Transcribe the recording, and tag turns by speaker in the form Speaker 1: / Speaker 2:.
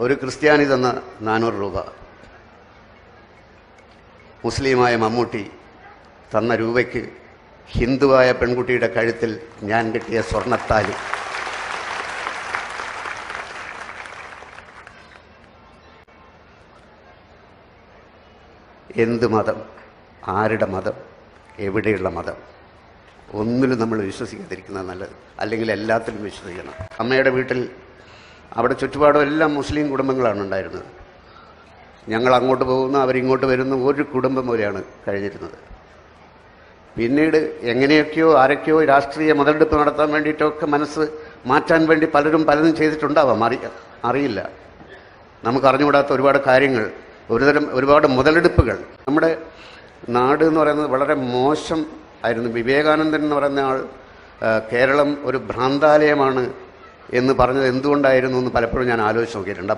Speaker 1: ഒരു ക്രിസ്ത്യാനി തന്ന 400 രൂപ, മുസ്ലിമായ മമ്മൂട്ടി തന്ന രൂപയ്ക്ക് ഹിന്ദുവായ പെൺകുട്ടിയുടെ കഴുത്തിൽ ഞാൻ കെട്ടിയ സ്വർണ്ണത്താലി. എന്ത് മതം, ആരുടെ മതം, എവിടെയുള്ള മതം, ഒന്നിലും നമ്മൾ വിശ്വസിക്കാതിരിക്കുന്നത് നല്ലത്. അല്ലെങ്കിൽ എല്ലാത്തിലും വിശ്വസിക്കണം. അമ്മയുടെ വീട്ടിൽ അവിടെ ചുറ്റുപാടും എല്ലാം മുസ്ലിം കുടുംബങ്ങളാണ് ഉണ്ടായിരുന്നത്. ഞങ്ങൾ അങ്ങോട്ട് പോകുന്നു, അവരിങ്ങോട്ട് വരുന്നു, ഒരു കുടുംബം പോലെയാണ് കഴിഞ്ഞിരുന്നത്. പിന്നീട് എങ്ങനെയൊക്കെയോ ആരൊക്കെയോ രാഷ്ട്രീയ മുതലെടുപ്പ് നടത്താൻ വേണ്ടിയിട്ടൊക്കെ മനസ്സ് മാറ്റാൻ വേണ്ടി പലരും പലതും ചെയ്തിട്ടുണ്ടാവാം, അറിയില്ല. നമുക്കറിഞ്ഞുകൂടാത്ത ഒരുപാട് കാര്യങ്ങൾ, ഒരുപാട് മുതലെടുപ്പുകൾ. നമ്മുടെ നാട് എന്ന് പറയുന്നത് വളരെ മോശം ആയിരുന്നു. വിവേകാനന്ദൻ എന്ന് പറയുന്ന ആൾ കേരളം ഒരു ഭ്രാന്താലയമാണ് എന്ന് പറഞ്ഞത് എന്തുകൊണ്ടായിരുന്നു എന്ന് പലപ്പോഴും ഞാൻ ആലോചിച്ച് നോക്കിയിട്ടുണ്ട്.